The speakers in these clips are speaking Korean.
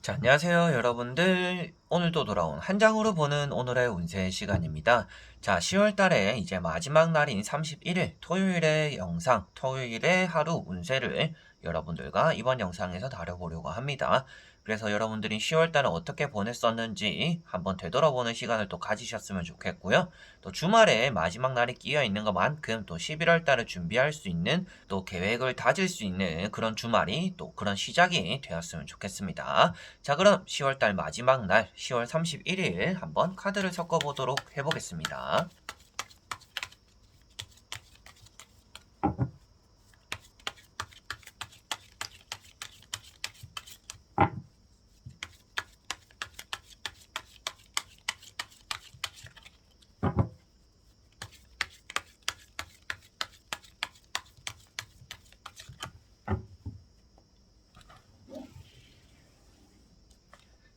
자, 안녕하세요, 여러분들. 오늘도 돌아온 한 장으로 보는 오늘의 운세 시간입니다. 자, 10월 달에 이제 마지막 날인 31일 토요일의 영상, 토요일의 하루 운세를 여러분들과 이번 영상에서 다뤄보려고 합니다. 그래서 여러분들이 10월 달을 어떻게 보냈었는지 한번 되돌아보는 시간을 또 가지셨으면 좋겠고요. 또 주말에 마지막 날이 끼어 있는 것만큼 또 11월 달을 준비할 수 있는 또 계획을 다질 수 있는 그런 주말이 또 그런 시작이 되었으면 좋겠습니다. 자, 그럼 10월달 마지막 날 10월 31일 한번 카드를 섞어보도록 해보겠습니다.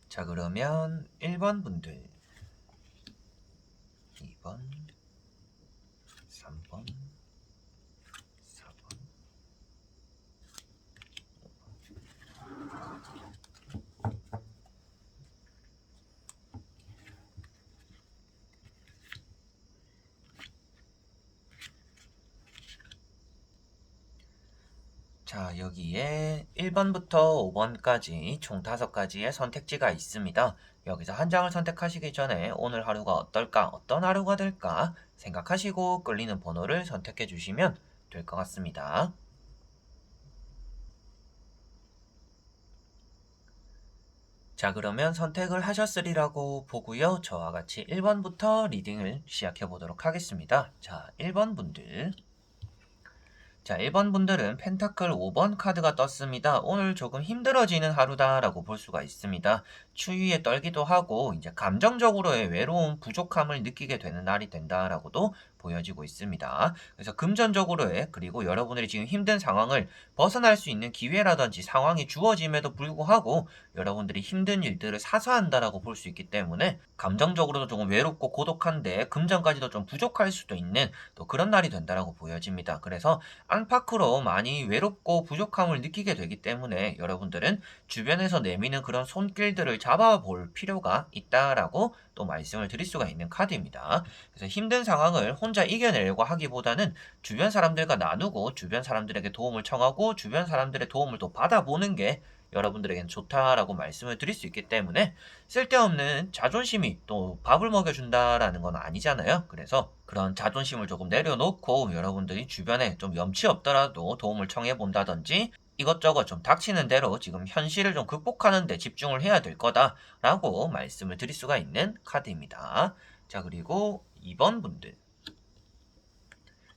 자, 그러면 1번 분들, 2번, 3번, 4번. 자, 여기에 1번부터 5번까지 총 5가지의 선택지가 있습니다. 여기서 한 장을 선택하시기 전에 오늘 하루가 어떨까, 어떤 하루가 될까 생각하시고 끌리는 번호를 선택해 주시면 될 것 같습니다. 자, 그러면 선택을 하셨으리라고 보고요. 저와 같이 1번부터 리딩을 시작해 보도록 하겠습니다. 자, 1번 분들. 자, 1번 분들은 펜타클 5번 카드가 떴습니다. 오늘 조금 힘들어지는 하루다라고 볼 수가 있습니다. 추위에 떨기도 하고 이제 감정적으로의 외로움, 부족함을 느끼게 되는 날이 된다라고도 보여지고 있습니다. 그래서 금전적으로의 그리고 여러분들이 지금 힘든 상황을 벗어날 수 있는 기회라든지 상황이 주어짐에도 불구하고 여러분들이 힘든 일들을 사서한다라고 볼 수 있기 때문에 감정적으로도 조금 외롭고 고독한데 금전까지도 좀 부족할 수도 있는 또 그런 날이 된다라고 보여집니다. 그래서 안팎으로 많이 외롭고 부족함을 느끼게 되기 때문에 여러분들은 주변에서 내미는 그런 손길들을 잡아볼 필요가 있다라고 또 말씀을 드릴 수가 있는 카드입니다. 그래서 힘든 상황을 혼자 이겨내려고 하기보다는 주변 사람들과 나누고 주변 사람들에게 도움을 청하고 주변 사람들의 도움을 또 받아보는 게 여러분들에게는 좋다라고 말씀을 드릴 수 있기 때문에 쓸데없는 자존심이 또 밥을 먹여준다라는 건 아니잖아요. 그래서 그런 자존심을 조금 내려놓고 여러분들이 주변에 좀 염치 없더라도 도움을 청해 본다든지 이것저것 좀 닥치는 대로 지금 현실을 좀 극복하는 데 집중을 해야 될 거다라고 말씀을 드릴 수가 있는 카드입니다. 자, 그리고 2번 분들.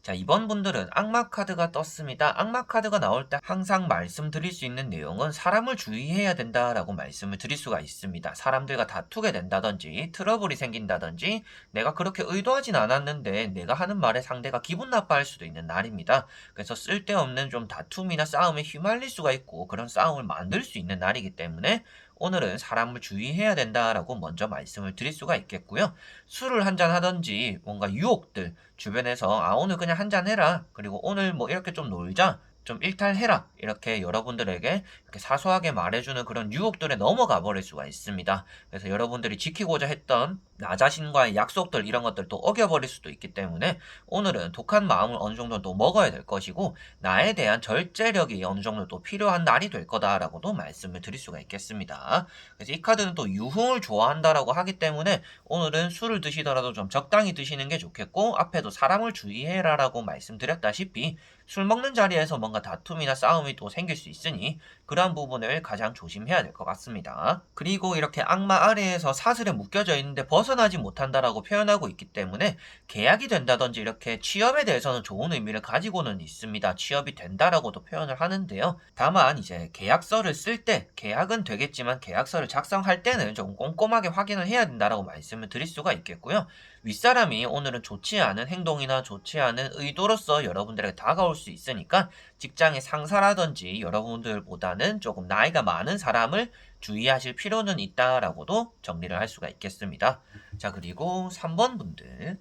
자, 이번 분들은 악마 카드가 떴습니다. 악마 카드가 나올 때 항상 말씀드릴 수 있는 내용은 사람을 주의해야 된다라고 말씀을 드릴 수가 있습니다. 사람들과 다투게 된다든지 트러블이 생긴다든지 내가 그렇게 의도하진 않았는데 내가 하는 말에 상대가 기분 나빠할 수도 있는 날입니다. 그래서 쓸데없는 좀 다툼이나 싸움에 휘말릴 수가 있고 그런 싸움을 만들 수 있는 날이기 때문에 오늘은 사람을 주의해야 된다라고 먼저 말씀을 드릴 수가 있겠고요. 술을 한잔 하든지 뭔가 유혹들 주변에서 오늘 그냥 한잔 해라. 그리고 오늘 뭐 이렇게 좀 놀자. 좀 일탈해라. 이렇게 여러분들에게 이렇게 사소하게 말해주는 그런 유혹들에 넘어가 버릴 수가 있습니다. 그래서 여러분들이 지키고자 했던 나 자신과의 약속들 이런 것들도 어겨버릴 수도 있기 때문에 오늘은 독한 마음을 어느 정도 또 먹어야 될 것이고 나에 대한 절제력이 어느 정도 또 필요한 날이 될 거다라고도 말씀을 드릴 수가 있겠습니다. 그래서 이 카드는 또 유흥을 좋아한다라고 하기 때문에 오늘은 술을 드시더라도 좀 적당히 드시는 게 좋겠고 앞에도 사람을 주의해라라고 말씀드렸다시피 술 먹는 자리에서 뭔가 다툼이나 싸움이 또 생길 수 있으니 그러한 부분을 가장 조심해야 될 것 같습니다. 그리고 이렇게 악마 아래에서 사슬에 묶여져 있는데 벗어나지 못한다라고 표현하고 있기 때문에 계약이 된다든지 이렇게 취업에 대해서는 좋은 의미를 가지고는 있습니다. 취업이 된다라고도 표현을 하는데요. 다만 이제 계약서를 쓸 때 계약은 되겠지만 계약서를 작성할 때는 조금 꼼꼼하게 확인을 해야 된다라고 말씀을 드릴 수가 있겠고요. 윗사람이 오늘은 좋지 않은 행동이나 좋지 않은 의도로서 여러분들에게 다가올 수 있으니까 직장의 상사라든지 여러분들보다는 조금 나이가 많은 사람을 주의하실 필요는 있다라고도 정리를 할 수가 있겠습니다. 자, 그리고 3번 분들.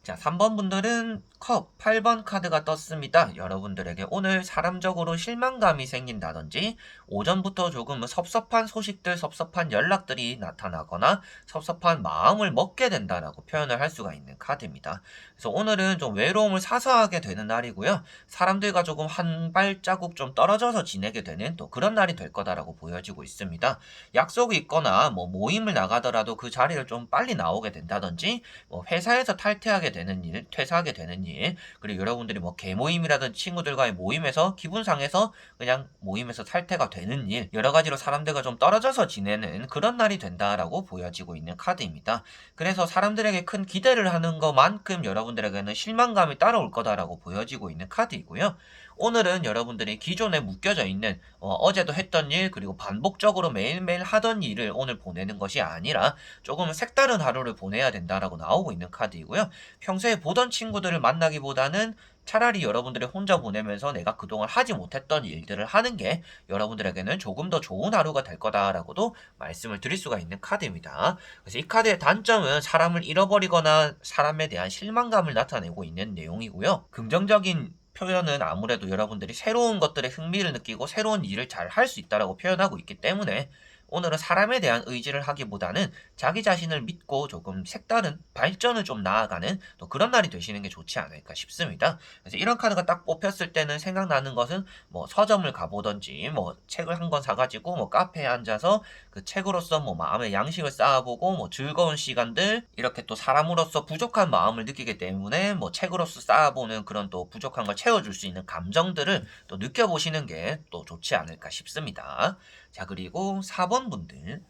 자, 3번 분들은 컵 8번 카드가 떴습니다. 여러분들에게 오늘 사람적으로 실망감이 생긴다든지 오전부터 조금 섭섭한 소식들, 섭섭한 연락들이 나타나거나 섭섭한 마음을 먹게 된다라고 표현을 할 수가 있는 카드입니다. 그래서 오늘은 좀 외로움을 사서하게 되는 날이고요. 사람들과 조금 한 발자국 좀 떨어져서 지내게 되는 또 그런 날이 될 거다라고 보여지고 있습니다. 약속이 있거나 뭐 모임을 나가더라도 그 자리를 좀 빨리 나오게 된다든지 뭐 회사에서 탈퇴하게 되는 일, 퇴사하게 되는 일, 그리고 여러분들이 뭐 개모임이라든지 친구들과의 모임에서 기분 상해서 그냥 모임에서 탈퇴가 되는 일, 여러 가지로 사람들과 좀 떨어져서 지내는 그런 날이 된다라고 보여지고 있는 카드입니다. 그래서 사람들에게 큰 기대를 하는 것만큼 여러분들에게는 실망감이 따라올 거다라고 보여지고 있는 카드이고요. 오늘은 여러분들이 기존에 묶여져 있는 어제도 했던 일 그리고 반복적으로 매일매일 하던 일을 오늘 보내는 것이 아니라 조금 색다른 하루를 보내야 된다라고 나오고 있는 카드이고요. 평소에 보던 친구들을 만나기보다는 차라리 여러분들이 혼자 보내면서 내가 그동안 하지 못했던 일들을 하는 게 여러분들에게는 조금 더 좋은 하루가 될 거다라고도 말씀을 드릴 수가 있는 카드입니다. 그래서 이 카드의 단점은 사람을 잃어버리거나 사람에 대한 실망감을 나타내고 있는 내용이고요. 긍정적인 표현은 아무래도 여러분들이 새로운 것들에 흥미를 느끼고 새로운 일을 잘 할 수 있다라고 표현하고 있기 때문에 오늘은 사람에 대한 의지를 하기보다는 자기 자신을 믿고 조금 색다른 발전을 좀 나아가는 또 그런 날이 되시는 게 좋지 않을까 싶습니다. 그래서 이런 카드가 딱 뽑혔을 때는 생각나는 것은 뭐 서점을 가보던지 뭐 책을 한 권 사가지고 뭐 카페에 앉아서 그 책으로서 뭐 마음의 양식을 쌓아보고 뭐 즐거운 시간들 이렇게 또 사람으로서 부족한 마음을 느끼기 때문에 뭐 책으로서 쌓아보는 그런 또 부족한 걸 채워줄 수 있는 감정들을 또 느껴보시는 게 또 좋지 않을까 싶습니다. 자, 그리고 4번 분들.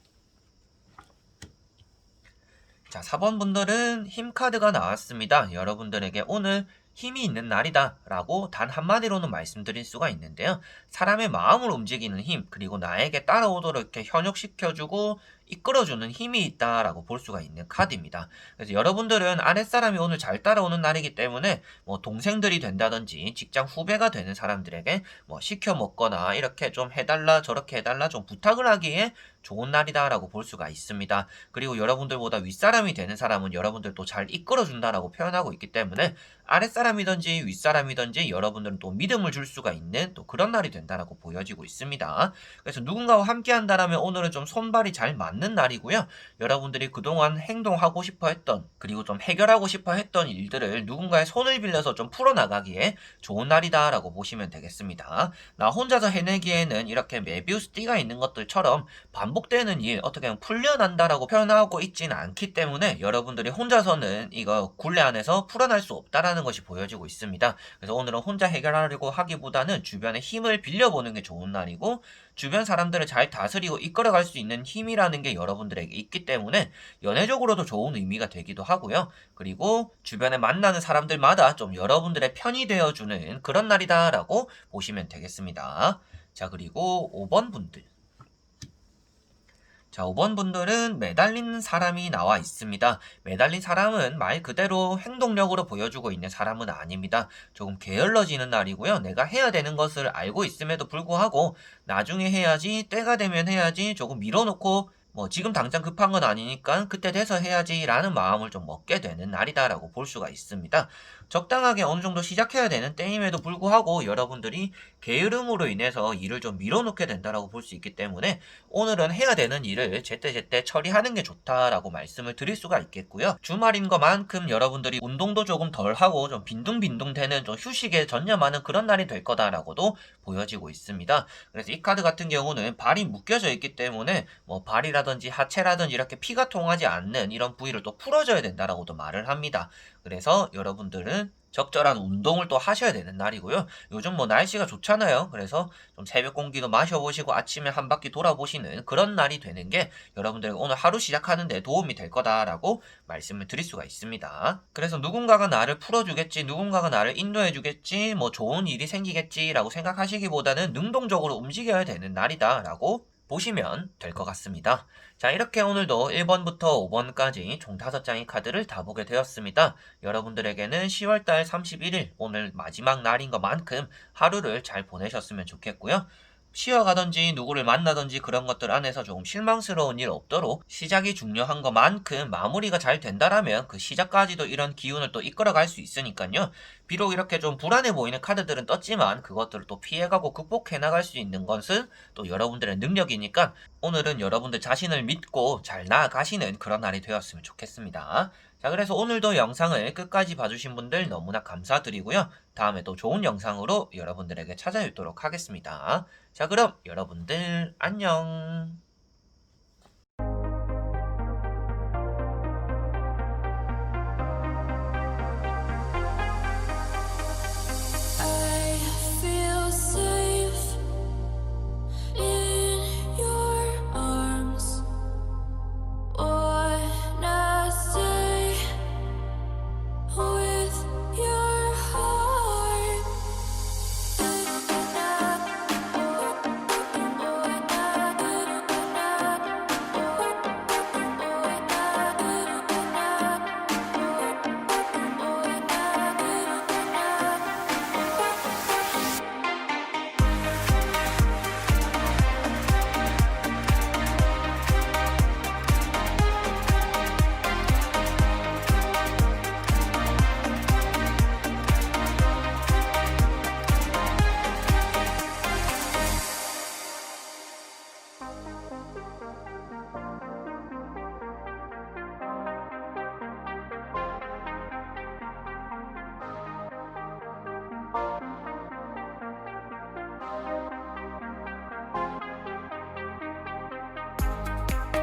자, 4번 분들은 힘 카드가 나왔습니다. 여러분들에게 오늘 힘이 있는 날이다 라고 단 한마디로는 말씀드릴 수가 있는데요. 사람의 마음을 움직이는 힘, 그리고 나에게 따라오도록 이렇게 현혹시켜주고 이끌어주는 힘이 있다라고 볼 수가 있는 카드입니다. 그래서 여러분들은 아랫사람이 오늘 잘 따라오는 날이기 때문에 뭐 동생들이 된다든지 직장 후배가 되는 사람들에게 뭐 시켜 먹거나 이렇게 좀 해달라 저렇게 해달라 좀 부탁을 하기에 좋은 날이다라고 볼 수가 있습니다. 그리고 여러분들보다 윗사람이 되는 사람은 여러분들도 잘 이끌어준다라고 표현하고 있기 때문에 아랫사람이든지 윗사람이든지 여러분들은 또 믿음을 줄 수가 있는 또 그런 날이 된다라고 보여지고 있습니다. 그래서 누군가와 함께 한다라면 오늘은 좀 손발이 잘 맞는 날이고요. 여러분들이 그동안 행동하고 싶어 했던 그리고 좀 해결하고 싶어 했던 일들을 누군가의 손을 빌려서 좀 풀어나가기에 좋은 날이다라고 보시면 되겠습니다. 나 혼자서 해내기에는 이렇게 메비우스 띠가 있는 것들처럼 반복되는 일 어떻게 보면 풀려난다라고 표현하고 있지는 않기 때문에 여러분들이 혼자서는 이거 굴레 안에서 풀어날 수 없다라는 것이 보여지고 있습니다. 그래서 오늘은 혼자 해결하려고 하기보다는 주변의 힘을 빌려보는 게 좋은 날이고 주변 사람들을 잘 다스리고 이끌어갈 수 있는 힘이라는 게 여러분들에게 있기 때문에 연애적으로도 좋은 의미가 되기도 하고요. 그리고 주변에 만나는 사람들마다 좀 여러분들의 편이 되어주는 그런 날이다라고 보시면 되겠습니다. 자, 그리고 5번 분들. 자, 5번 분들은 매달린 사람이 나와 있습니다. 매달린 사람은 말 그대로 행동력으로 보여주고 있는 사람은 아닙니다. 조금 게을러지는 날이고요. 내가 해야 되는 것을 알고 있음에도 불구하고 나중에 해야지, 때가 되면 해야지 조금 밀어놓고 뭐 지금 당장 급한 건 아니니까 그때 돼서 해야지라는 마음을 좀 먹게 되는 날이다라고 볼 수가 있습니다. 적당하게 어느 정도 시작해야 되는 때임에도 불구하고 여러분들이 게으름으로 인해서 일을 좀 밀어놓게 된다라고 볼 수 있기 때문에 오늘은 해야 되는 일을 제때제때 처리하는 게 좋다라고 말씀을 드릴 수가 있겠고요. 주말인 것만큼 여러분들이 운동도 조금 덜 하고 좀 빈둥빈둥 되는 좀 휴식에 전념하는 그런 날이 될 거다라고도 보여지고 있습니다. 그래서 이 카드 같은 경우는 발이 묶여져 있기 때문에 뭐 발이라든지 하체라든지 이렇게 피가 통하지 않는 이런 부위를 또 풀어줘야 된다라고도 말을 합니다. 그래서 여러분들은 적절한 운동을 또 하셔야 되는 날이고요. 요즘 뭐 날씨가 좋잖아요. 그래서 좀 새벽 공기도 마셔보시고 아침에 한 바퀴 돌아보시는 그런 날이 되는 게 여러분들 오늘 하루 시작하는데 도움이 될 거다라고 말씀을 드릴 수가 있습니다. 그래서 누군가가 나를 풀어주겠지, 누군가가 나를 인도해주겠지, 뭐 좋은 일이 생기겠지라고 생각하시기보다는 능동적으로 움직여야 되는 날이다라고 보시면 될 것 같습니다. 자, 이렇게 오늘도 1번부터 5번까지 총 5장의 카드를 다 보게 되었습니다. 여러분들에게는 10월달 31일 오늘 마지막 날인 것만큼 하루를 잘 보내셨으면 좋겠고요. 쉬어가든지 누구를 만나든지 그런 것들 안에서 조금 실망스러운 일 없도록 시작이 중요한 것만큼 마무리가 잘 된다라면 그 시작까지도 이런 기운을 또 이끌어갈 수 있으니까요. 비록 이렇게 좀 불안해 보이는 카드들은 떴지만 그것들을 또 피해가고 극복해 나갈 수 있는 것은 또 여러분들의 능력이니까 오늘은 여러분들 자신을 믿고 잘 나아가시는 그런 날이 되었으면 좋겠습니다. 자, 그래서 오늘도 영상을 끝까지 봐주신 분들 너무나 감사드리고요. 다음에 또 좋은 영상으로 여러분들에게 찾아뵙도록 하겠습니다. 자, 그럼 여러분들 안녕.